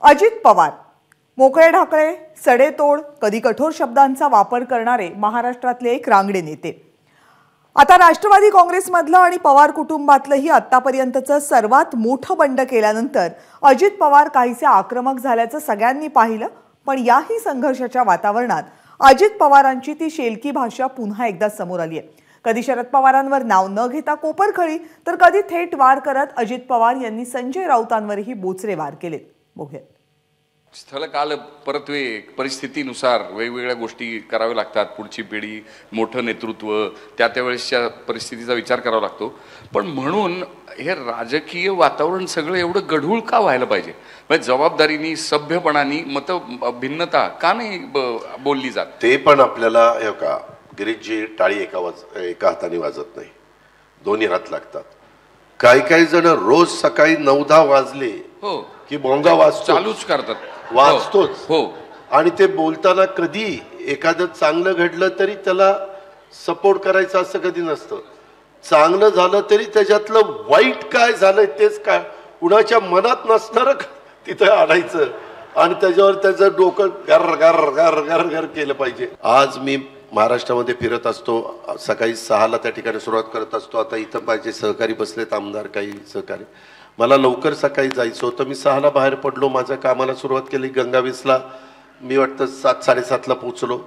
अजित पवार मोकळे ढाकळे, सडेतोड, कधी कठोर शब्दांचा वापर करणारे महाराष्ट्रातले एक रांगडे नेते। आता राष्ट्रवादी काँग्रेसमधलं आणि पवार कुटुंबातलंही आत्तापर्यंतचं सर्वात मोठं बंड केल्यानंतर अजित पवार काहीसे आक्रमक झाल्याचं सगळ्यांनी पाहिलं। पण याही संघर्षाच्या वातावरणात अजित पवारांची ती शेलकी भाषा पुन्हा एकदा समोर आली आहे। कधी शरद पवारांवर नाव न घेता कोपरखळी, तर कधी थेट वार करत अजित पवार यांनी संजय राऊतांवरही बोचरे वार केले। बघूया। स्थल काल परत्वे परिस्थितीनुसार वेगवेगळ्या गोष्टी कराव्या लागतात। पुढची पिढी, मोठं नेतृत्व, त्यावेळेसच्या परिस्थितीचा विचार करावा लागतो। पण म्हणून हे राजकीय वातावरण सगळं एवढं गढूळ का व्हायला पाहिजे? म्हणजे जबाबदारीनी, सभ्यपणाने मत भिन्नता का नाही बोलली जात? ते पण आपल्याला हे का गिरीशजी टाळी एका हाताने वाजत नाही, दोन्ही हात लागतात। काही जण रोज सकाळी 9-10 वाजले हो की बोंगा वाजतो, चालूच करतात, वाजतोच हो। आणि ते बोलताना कधी एखादं चांगलं घडलं तरी त्याला सपोर्ट करायचं असं कधी नसतं। चांगलं झालं तरी त्याच्यातलं वाईट काय झालंय तेच काय कुणाच्या मनात नसणार तिथं आणायचं आणि त्याच्यावर त्याचं डोकं गर गर गर गर गर केलं पाहिजे। आज मी महाराष्ट्रामध्ये फिरत असतो, सकाळी 6ला त्या ठिकाणी सुरुवात करत असतो। आता इथं माझे सहकारी बसलेत, आमदार काही सहकारी। मला लवकर सकाळी जायचं होतं, मी 6ला बाहेर पडलो, माझ्या कामाला सुरुवात केली। गंगावीसला मी वाटतं 7-7:30ला पोचलो,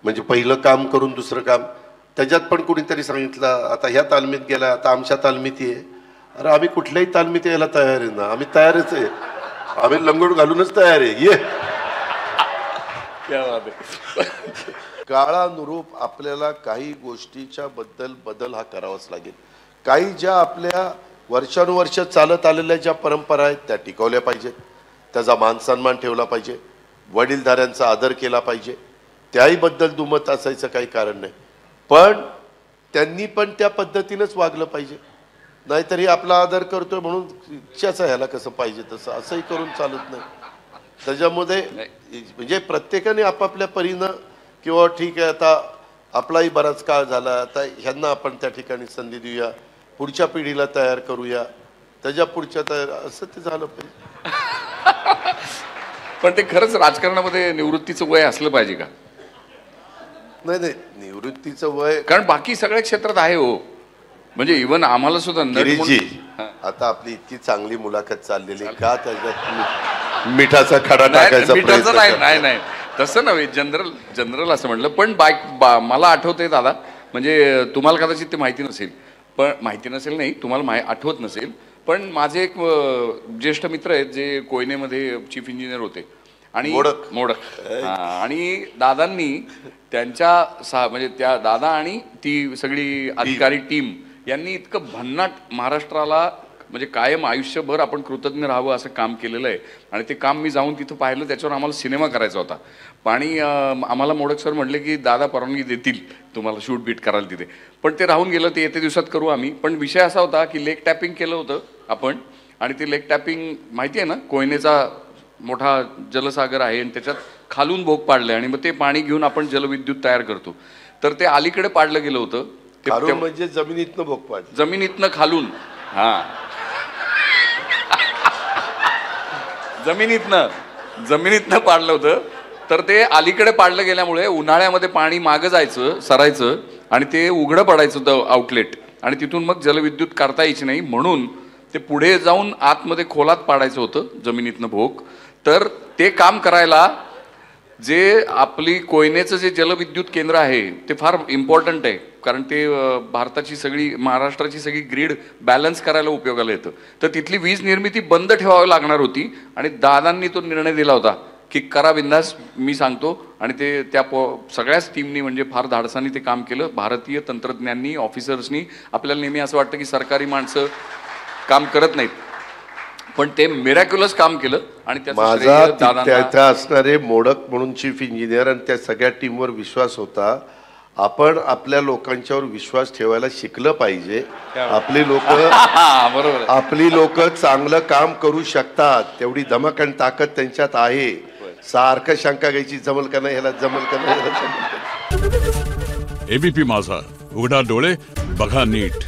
म्हणजे पहिलं काम करून दुसरं काम। त्याच्यात पण कुणीतरी सांगितलं आता ह्या तालमीत गेला, आता आमच्या तालमीत ये। अरे आम्ही कुठल्याही तालमीत यायला तयार आहे ना, आम्ही तयारच आहे, आम्ही लंगोट घालूनच तयार आहे, ये। काळानुरूप आपल्याला काही गोष्टीच्या बदल हा करावाच लागेल। काही ज्या आपल्या वर्षानुवर्ष चालत आलेल्या ज्या परंपरा आहेत त्या टिकवल्या पाहिजेत, त्याचा मान सन्मान ठेवला पाहिजे, वडीलधाऱ्यांचा आदर केला पाहिजे, त्याही बद्दल दुमत असायचं काही कारण नाही। पण त्यांनी पण त्या पद्धतीनेच वागलं पाहिजे, नाहीतरी आपला आदर करतोय म्हणून इच्छाच ह्याला कसं पाहिजे तसं असंही करून चालत नाही। त्याच्यामध्ये म्हणजे प्रत्येकाने आपापल्या परीनं किंवा ठीक आहे आता आपलाही बराच काळ झाला, आता ह्यांना आपण त्या ठिकाणी संधी देऊया, पुढच्या पिढीला तयार करूया, त्याच्या पुढच्या तयार असं ते झालं पाहिजे। पण ते खरंच राजकारणामध्ये निवृत्तीचं वय असलं पाहिजे का? नाही, निवृत्तीचं वय कारण बाकी सगळ्या क्षेत्रात आहे हो। म्हणजे इव्हन आम्हाला सुद्धा गिरीशजी आता आपली इतकी चांगली मुलाखत चाललेली का त्याच्यात मिठाचा खडा टाकायचा मिठाचा नाही तसं नव्हे, जनरल असं म्हटलं। पण मला आठवतंय दादा, म्हणजे तुम्हाला कदाचित ते माहिती नसेल, पण माहिती नसेल नाही तुम्हाला आठवत नसेल, पण माझे एक ज्येष्ठ मित्र आहेत जे कोयनेमध्ये चीफ इंजिनियर होते आणि मोडक आणि दादांनी त्यांच्या म्हणजे त्या दादा आणि ती सगळी अधिकारी टीम यांनी इतकं भन्नाट महाराष्ट्राला म्हणजे कायम आयुष्यभर आपण कृतज्ञ राहावं असं काम केलेलं आहे। आणि ते काम मी जाऊन तिथं पाहिलं, त्याच्यावर आम्हाला सिनेमा करायचा होता। आणि आम्हाला मोडक सर म्हटले की दादा परवानगी देतील तुम्हाला शूट बीट करायला तिथे, पण ते राहून गेलं, ते येत्या दिवसात करू आम्ही। पण विषय असा होता की लेक टॅपिंग केलं होतं आपण, आणि ते लेक टॅपिंग माहिती आहे ना, कोयनेचा मोठा जलसागर आहे आणि त्याच्यात खालून भोग पाडले आणि मग ते पाणी घेऊन आपण जलविद्युत तयार करतो। तर ते अलीकडे पाडलं गेलं होतं, म्हणजे जमिनीतनं भोग पाड, जमिनीतनं खालून, हा जमिनीतनं पाडलं होतं। तर ते अलीकडे पाडलं गेल्यामुळे उन्हाळ्यामध्ये पाणी मागं जायचं, सरायचं आणि ते उघडं पडायचं होतं आउटलेट, आणि तिथून मग जलविद्युत करता यायची नाही, म्हणून ते पुढे जाऊन आतमध्ये खोलात पाडायचं होतं जमिनीतनं भोग। तर ते काम करायला जे आपली कोयनेचं जे जलविद्युत केंद्र आहे ते फार इम्पॉर्टंट आहे, कारण ते भारताची सगळी, महाराष्ट्राची सगळी ग्रीड बॅलन्स करायला उपयोगाला येतं। तर तिथली वीज निर्मिती बंद ठेवावी लागणार होती आणि दादांनी तो निर्णय दिला होता की करा बिंदास, मी सांगतो। आणि ते त्या सगळ्याच टीमनी म्हणजे फार धाडसाने ते काम केलं। भारतीय तंत्रज्ञांनी, ऑफिसर्सनी, आपल्याला नेहमी असं वाटतं की सरकारी माणसं काम करत नाहीत, पण ते मिरॅक्युलस काम केलं। आणि त्याचा असणारे मोडक म्हणून चीफ इंजिनियर आणि त्या सगळ्या टीमवर विश्वास होता। आपण आपल्या लोकांच्यावर विश्वास ठेवायला शिकलं पाहिजे। आपली लोक चांगलं काम करू शकतात, तेवढी धमक आणि ताकद त्यांच्यात आहे। सारखं शंका घ्यायची जमल का नाही, ह्याला जमल का नाही। एबीपी माझा, उघडा डोळे बघा नीट।